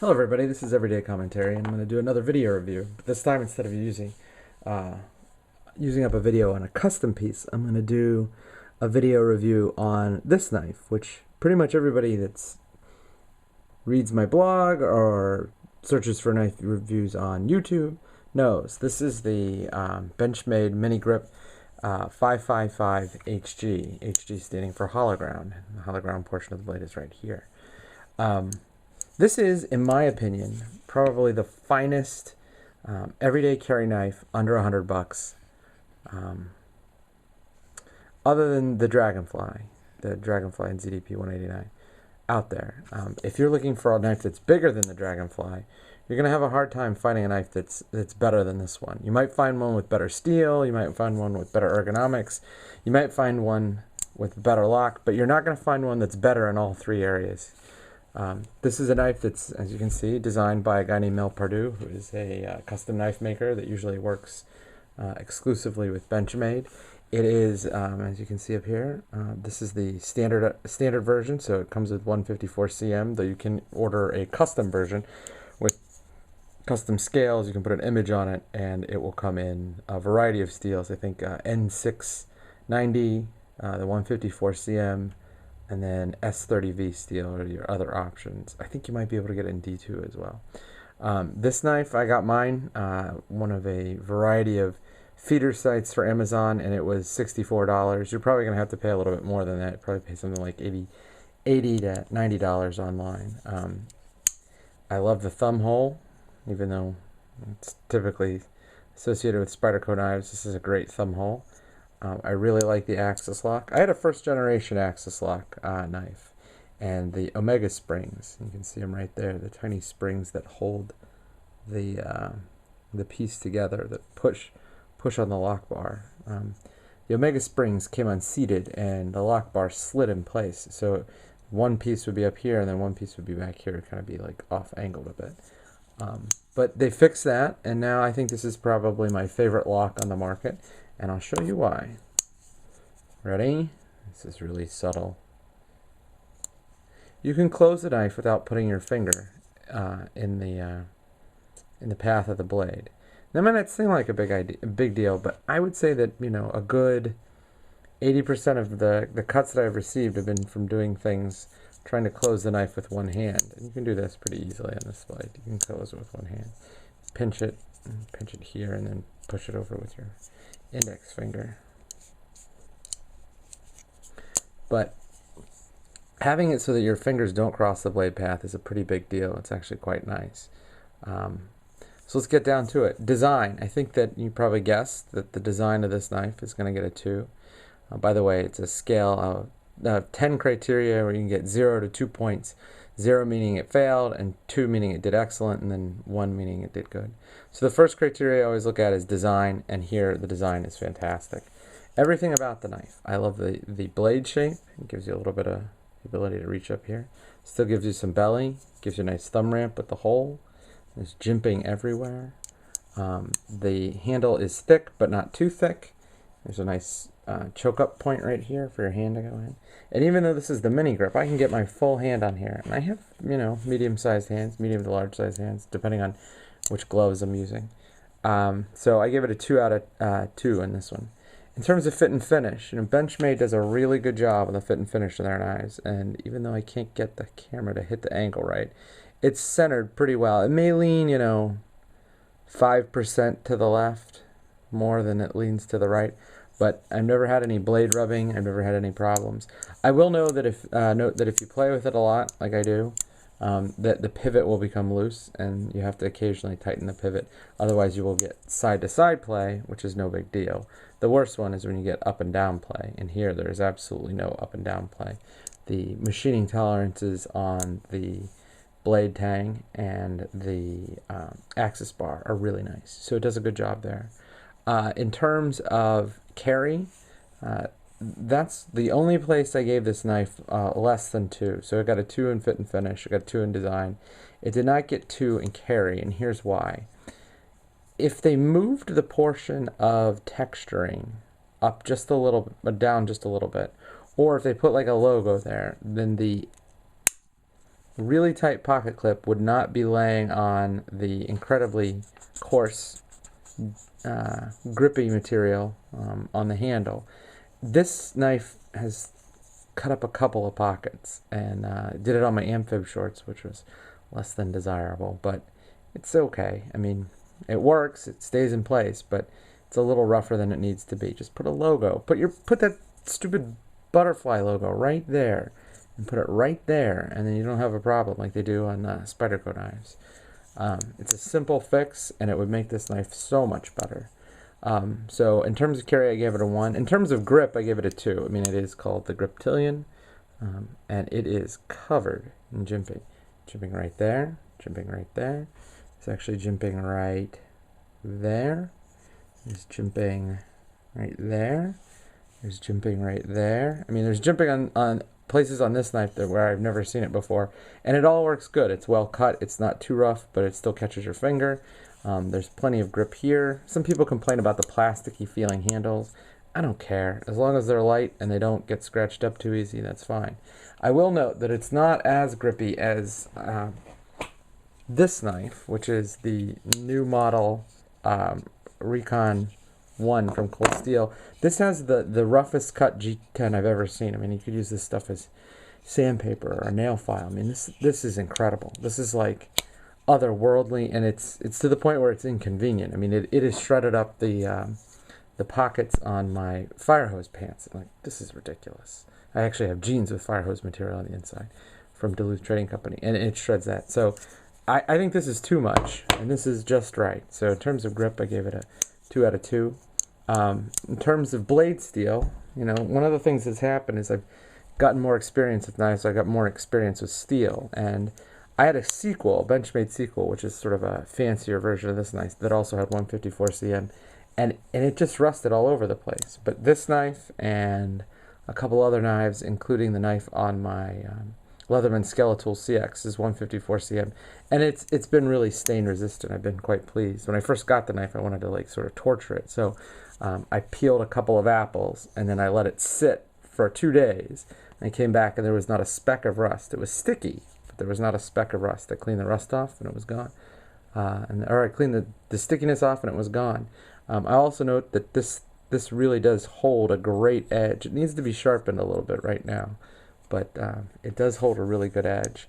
Hello everybody, this is Everyday Commentary, and I'm going to do another video review. But this time, instead of using up a video on a custom piece, I'm going to do a video review on this knife, which pretty much everybody that reads my blog or searches for knife reviews on YouTube knows. This is the Benchmade Mini Grip 555 HG, HG standing for hollow ground. The hollow ground portion of the blade is right here. This is, in my opinion, probably the finest everyday carry knife under $100, other than the Dragonfly and ZDP 189 out there. If you're looking for a knife that's bigger than the Dragonfly, you're going to have a hard time finding a knife that's better than this one. You might find one with better steel, you might find one with better ergonomics, you might find one with better lock, but you're not going to find one that's better in all three areas. This is a knife that's, as you can see, designed by a guy named Mel Pardue, who is a custom knife maker that usually works exclusively with Benchmade. It is, as you can see up here, this is the standard version, so it comes with 154 cm, though you can order a custom version with custom scales. You can put an image on it, and it will come in a variety of steels. I think N690, the 154 cm, and then S30V steel are your other options. I think you might be able to get it in D2 as well. This knife, I got mine, one of a variety of feeder sites for Amazon, and it was $64. You're probably going to have to pay a little bit more than that. Probably pay something like $80 to $90 online. I love the thumb hole, even though it's typically associated with Spyderco knives. This is a great thumb hole. I really like the axis lock. I had a first generation axis lock knife, and the Omega springs. You can see them right there, the tiny springs that hold the piece together, that push on the lock bar. The Omega springs came unseated, and the lock bar slid in place. So one piece would be up here, and then one piece would be back here, kind of be like off angled a bit. But they fixed that, and now I think this is probably my favorite lock on the market. And I'll show you why. Ready? This is really subtle. You can close the knife without putting your finger in the path of the blade. That might not seem like a big deal, but I would say that, you know, a good 80% of the cuts that I've received have been from doing things, trying to close the knife with one hand. And you can do this pretty easily on this blade. You can close it with one hand. Pinch it here, and then push it over with your index finger. But having it so that your fingers don't cross the blade path is a pretty big deal. It's actually quite nice. So let's get down to it. Design. I think that you probably guessed that the design of this knife is going to get a 2. By the way, it's a scale of 10 criteria where you can get 0 to 2 points. 0 meaning it failed, and 2 meaning it did excellent, and then 1 meaning it did good. So the first criteria I always look at is design, and here the design is fantastic. Everything about the knife. I love the blade shape. It gives you a little bit of ability to reach up here. Still gives you some belly. Gives you a nice thumb ramp with the hole. There's jimping everywhere. The handle is thick, but not too thick. There's a nice choke up point right here for your hand to go in. And even though this is the mini grip, I can get my full hand on here. And I have, you know, medium-sized hands, medium to large-sized hands, depending on which gloves I'm using. So I give it a 2 out of 2 in this one. In terms of fit and finish, you know, Benchmade does a really good job on the fit and finish of their knives. And even though I can't get the camera to hit the angle right, it's centered pretty well. It may lean, you know, 5% to the left more than it leans to the right. But I've never had any blade rubbing. I've never had any problems. I will note that if you play with it a lot, like I do, that the pivot will become loose, and you have to occasionally tighten the pivot. Otherwise, you will get side-to-side play, which is no big deal. The worst one is when you get up and down play, and here there is absolutely no up and down play. The machining tolerances on the blade tang and the axis bar are really nice, so it does a good job there. In terms of carry, that's the only place I gave this knife less than 2. So it got a 2 in fit and finish, it got a 2 in design. It did not get 2 in carry, and here's why. If they moved the portion of texturing up just a little bit, down just a little bit, or if they put like a logo there, then the really tight pocket clip would not be laying on the incredibly coarse grippy material on the handle. This knife has cut up a couple of pockets, and did it on my amphib shorts, which was less than desirable, but it's okay. I mean, it works, it stays in place, but it's a little rougher than it needs to be. Just put a logo, put that stupid butterfly logo right there, and put it right there, and then you don't have a problem like they do on Spyderco knives. It's a simple fix, and it would make this knife so much better. So in terms of carry, I gave it a 1. In terms of grip, I gave it a 2. I mean, it is called the Griptillian, and it is covered in jimping. Jimping right there, jimping right there. It's actually jimping right there. There's jimping right there. There's jimping right there. I mean, there's jimping on places on this knife where I've never seen it before, and it all works good. It's well cut. It's not too rough, but it still catches your finger. There's plenty of grip here. Some people complain about the plasticky feeling handles. I don't care. As long as they're light and they don't get scratched up too easy, that's fine. I will note that it's not as grippy as this knife, which is the new model Recon 1 from Cold Steel. This has the roughest cut G10 I've ever seen. I mean, you could use this stuff as sandpaper or a nail file. I mean, this is incredible. This is like otherworldly, and it's to the point where it's inconvenient. I mean, it has shredded up the pockets on my fire hose pants. I'm like, this is ridiculous. I actually have jeans with fire hose material on the inside from Duluth Trading Company, and it shreds that. So I think this is too much, and this is just right. So in terms of grip, I gave it a 2 out of 2. In terms of blade steel, you know, one of the things that's happened is I've gotten more experience with knives, so I got more experience with steel, and I had a sequel, Benchmade sequel, which is sort of a fancier version of this knife that also had 154 cm, and it just rusted all over the place. But this knife and a couple other knives, including the knife on my Leatherman Skeletal CX, is 154 cm, and it's been really stain resistant. I've been quite pleased. When I first got the knife, I wanted to like sort of torture it, so I peeled a couple of apples and then I let it sit for 2 days. I came back and there was not a speck of rust. It was sticky, but there was not a speck of rust. I cleaned the rust off and it was gone. Or I cleaned the stickiness off and it was gone. I also note that this really does hold a great edge. It needs to be sharpened a little bit right now, but it does hold a really good edge.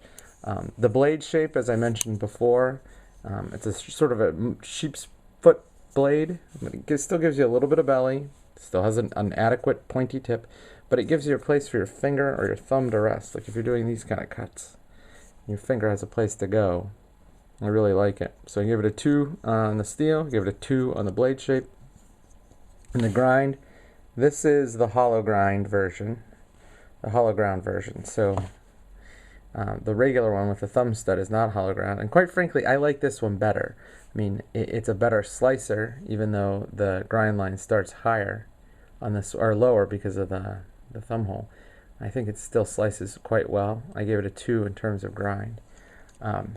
The blade shape, as I mentioned before, it's a sort of a sheep's foot blade. It still gives you a little bit of belly, still has an adequate pointy tip, but it gives you a place for your finger or your thumb to rest. Like if you're doing these kind of cuts, your finger has a place to go. I really like it. So I give it a 2 on the steel, give it a 2 on the blade shape. And the grind, this is the hollow grind version, the hollow ground version. So the regular one with the thumb stud is not hollow ground, and quite frankly, I like this one better. I mean, it's a better slicer, even though the grind line starts higher on this, or lower because of the thumb hole. I think it still slices quite well. I gave it a 2 in terms of grind.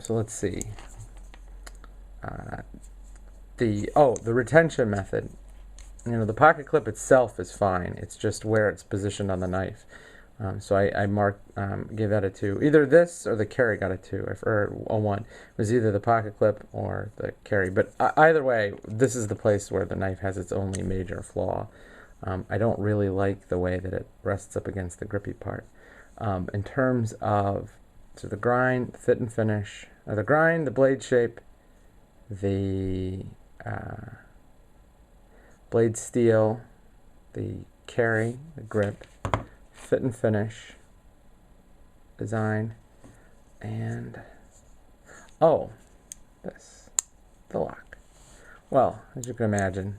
So let's see. The retention method. You know, the pocket clip itself is fine. It's just where it's positioned on the knife. So I gave that a 2. Either this or the carry got a 2, or a 1. It was either the pocket clip or the carry. But either way, this is the place where the knife has its only major flaw. I don't really like the way that it rests up against the grippy part. In terms of the grind, fit and finish, or the grind, the blade shape, the blade steel, the carry, the grip, fit and finish, design, and the lock. Well, as you can imagine,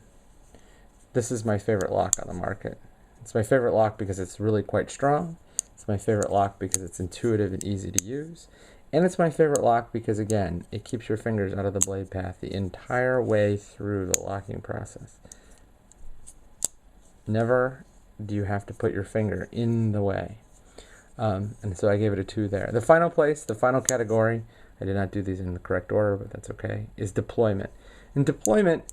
this is my favorite lock on the market. It's my favorite lock because it's really quite strong. It's my favorite lock because it's intuitive and easy to use. And it's my favorite lock because, again, it keeps your fingers out of the blade path the entire way through the locking process. Never do you have to put your finger in the way. And so I gave it a 2 there. The final place, the final category, I did not do these in the correct order, but that's okay, is deployment. In deployment,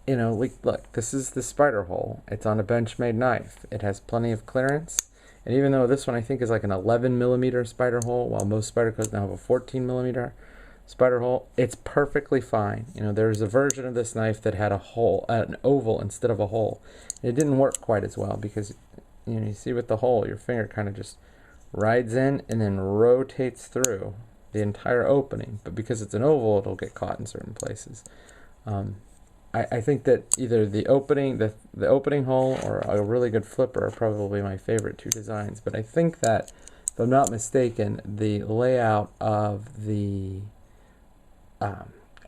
you know, look, this is the spider hole. It's on a Benchmade knife. It has plenty of clearance. And even though this one I think is like an 11 millimeter spider hole, while most spider coats now have a 14 millimeter spider hole, it's perfectly fine. You know, there's a version of this knife that had a hole, an oval instead of a hole. It didn't work quite as well because, you know, you see with the hole, your finger kind of just rides in and then rotates through the entire opening. But because it's an oval, it'll get caught in certain places. I think that either the opening hole or a really good flipper are probably my favorite two designs. But I think that, if I'm not mistaken, the layout of the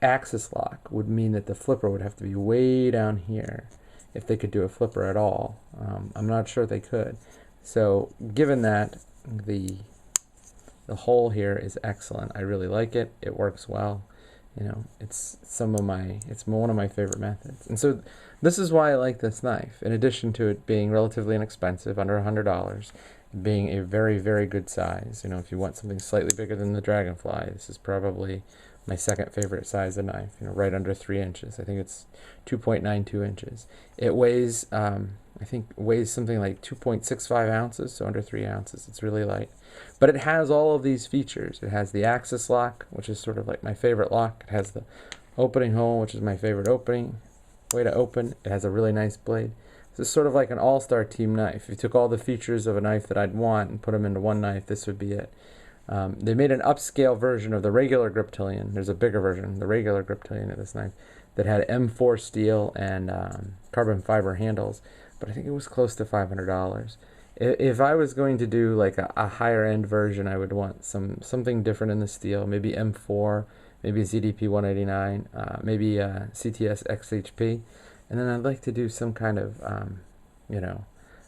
axis lock would mean that the flipper would have to be way down here if they could do a flipper at all. I'm not sure they could. So given that, the hole here is excellent. I really like it. It works well. You know, it's one of my favorite methods. And so this is why I like this knife. In addition to it being relatively inexpensive, under $100, being a very, very good size. You know, if you want something slightly bigger than the Dragonfly, this is probably my second favorite size of knife. You know, right under 3 inches. I think it's 2.92 inches. It weighs, I think weighs something like 2.65 ounces, so under 3 ounces. It's really light. But it has all of these features. It has the axis lock, which is sort of like my favorite lock. It has the opening hole, which is my favorite way to open. It has a really nice blade. This is sort of like an all-star team knife. If you took all the features of a knife that I'd want and put them into one knife, this would be it. They made an upscale version of the regular Griptillian. There's a bigger version, the regular Griptillian of this knife, that had M4 steel and carbon fiber handles, but I think it was close to $500. If I was going to do like a higher end version, I would want something different in the steel, maybe M4, maybe ZDP 189, maybe CTS XHP, and then I'd like to do some kind of you know,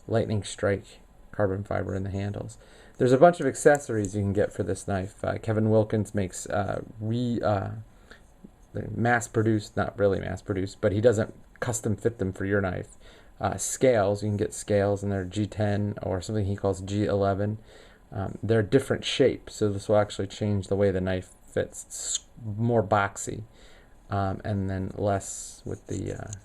lightning strike carbon fiber in the handles. There's a bunch of accessories you can get for this knife. Kevin Wilkins makes mass-produced, not really mass-produced, but he doesn't custom fit them for your knife. Scales, you can get scales, and they're G10 or something he calls G11. They're different shapes, so this will actually change the way the knife fits. It's more boxy, and then less with the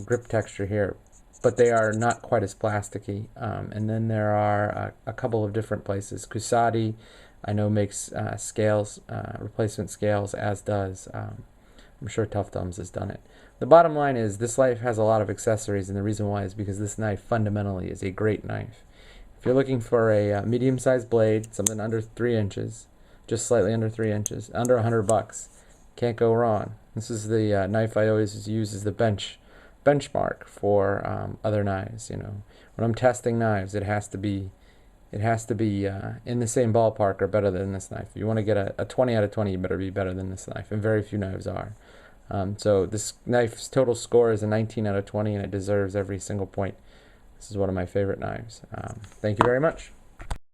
grip texture here. But they are not quite as plasticky. And then there are a couple of different places. Kusadi, I know, makes scales, replacement scales, as does, I'm sure Tough Thumbs has done it. The bottom line is this knife has a lot of accessories, and the reason why is because this knife fundamentally is a great knife. If you're looking for a medium-sized blade, something under 3 inches, just slightly under 3 inches, under $100, can't go wrong. This is the knife I always use as the benchmark for other knives. You know, when I'm testing knives, it has to be in the same ballpark or better than this knife. If you want to get a 20 out of 20, you better be better than this knife, and very few knives are. So this knife's total score is a 19 out of 20, and it deserves every single point. This is one of my favorite knives. Thank you very much.